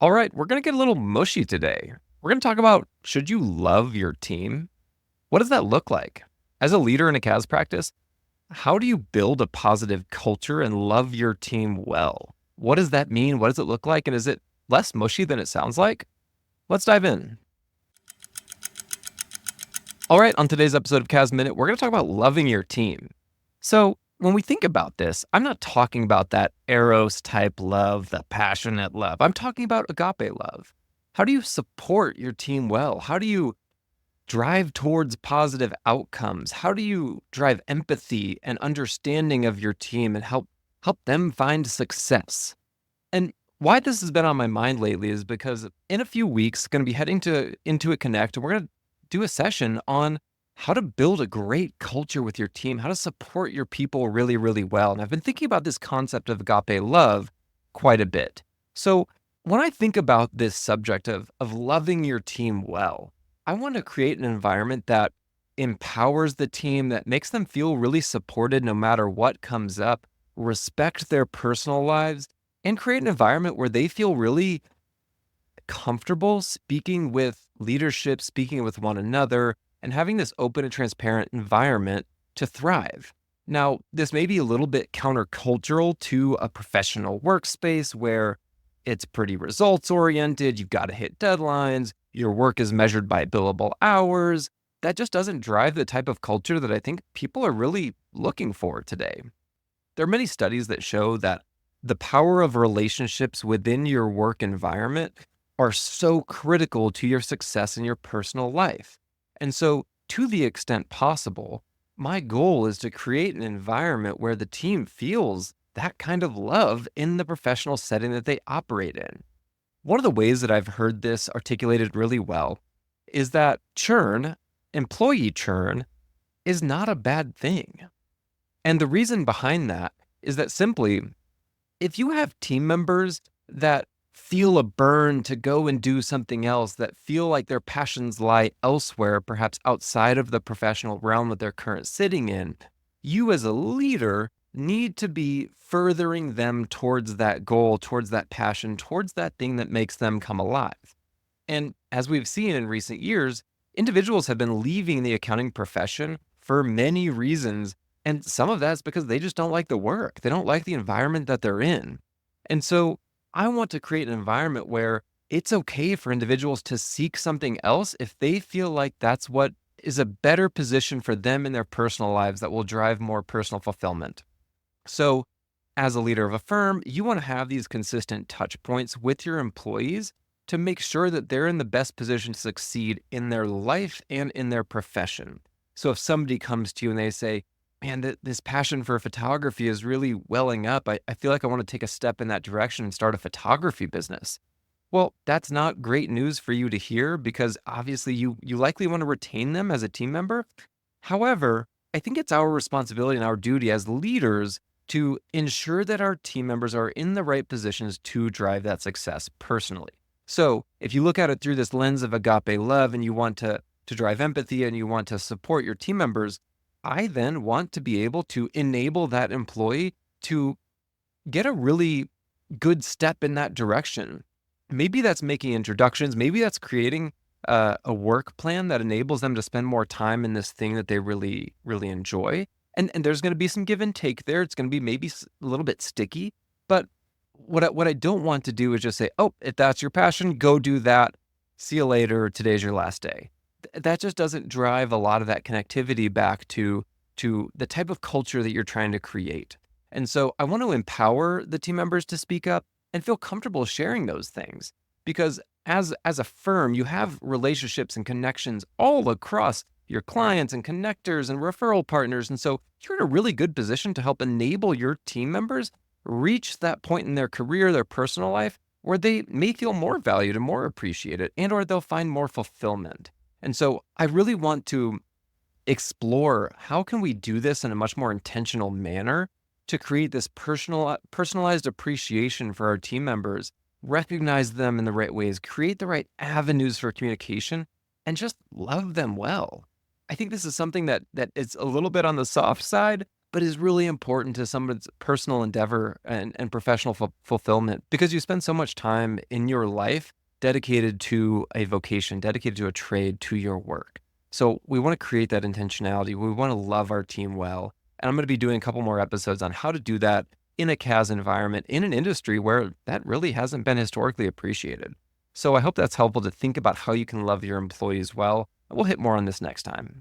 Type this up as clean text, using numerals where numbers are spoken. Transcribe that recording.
All right, we're going to get a little mushy today. We're going to talk about, should you love your team? What does that look like? As a leader in a CAS practice, how do you build a positive culture and love your team well? What does that mean? What does it look like? And is it less mushy than it sounds like? Let's dive in. All right, on today's episode of CAS Minute, we're going to talk about loving your team. So, when we think about this, I'm not talking about that Eros type love, the passionate love. I'm talking about agape love. How do you support your team well? How do you drive towards positive outcomes? How do you drive empathy and understanding of your team and help them find success? And why this has been on my mind lately is because in a few weeks, going to be heading to Intuit Connect, and we're going to do a session on how to build a great culture with your team, how to support your people really, really well. And I've been thinking about this concept of agape love quite a bit. So when I think about this subject of loving your team well, I want to create an environment that empowers the team, that makes them feel really supported no matter what comes up, respect their personal lives, and create an environment where they feel really comfortable speaking with leadership, speaking with one another, and having this open and transparent environment to thrive. Now, this may be a little bit countercultural to a professional workspace where it's pretty results oriented. You've got to hit deadlines. Your work is measured by billable hours. That just doesn't drive the type of culture that I think people are really looking for today. There are many studies that show that the power of relationships within your work environment are so critical to your success in your personal life. And so, to the extent possible, my goal is to create an environment where the team feels that kind of love in the professional setting that they operate in. One of the ways that I've heard this articulated really well is that churn, employee churn, is not a bad thing. And the reason behind that is that simply, if you have team members that feel a burn to go and do something else, that feel like their passions lie elsewhere, perhaps outside of the professional realm that they're currently sitting in, you as a leader need to be furthering them towards that goal, towards that passion, towards that thing that makes them come alive. And as we've seen in recent years, individuals have been leaving the accounting profession for many reasons. And some of that's because they just don't like the work. They don't like the environment that they're in. And so I want to create an environment where it's okay for individuals to seek something else if they feel like that's what is a better position for them in their personal lives that will drive more personal fulfillment. So, as a leader of a firm, you want to have these consistent touch points with your employees to make sure that they're in the best position to succeed in their life and in their profession. So, if somebody comes to you and they say, man, this passion for photography is really welling up. I feel like I want to take a step in that direction and start a photography business. Well, that's not great news for you to hear because obviously you likely want to retain them as a team member. However, I think it's our responsibility and our duty as leaders to ensure that our team members are in the right positions to drive that success personally. So if you look at it through this lens of agape love and you want to drive empathy and you want to support your team members, I then want to be able to enable that employee to get a really good step in that direction. Maybe that's making introductions. Maybe that's creating a work plan that enables them to spend more time in this thing that they really, really enjoy. And there's going to be some give and take there. It's going to be maybe a little bit sticky. But what I don't want to do is just say, oh, if that's your passion, go do that. See you later. Today's your last day. That just doesn't drive a lot of that connectivity back to the type of culture that you're trying to create. And so I want to empower the team members to speak up and feel comfortable sharing those things. Because as a firm, you have relationships and connections all across your clients and connectors and referral partners. And so you're in a really good position to help enable your team members reach that point in their career, their personal life, where they may feel more valued and more appreciated, and or they'll find more fulfillment. And so I really want to explore how can we do this in a much more intentional manner to create this personalized appreciation for our team members, recognize them in the right ways, create the right avenues for communication, and just love them well. I think this is something that is a little bit on the soft side, but is really important to someone's personal endeavor and professional fulfillment because you spend so much time in your life dedicated to a vocation, dedicated to a trade, to your work. So we want to create that intentionality. We want to love our team well. And I'm going to be doing a couple more episodes on how to do that in a CAS environment, in an industry where that really hasn't been historically appreciated. So I hope that's helpful to think about how you can love your employees well. We'll hit more on this next time.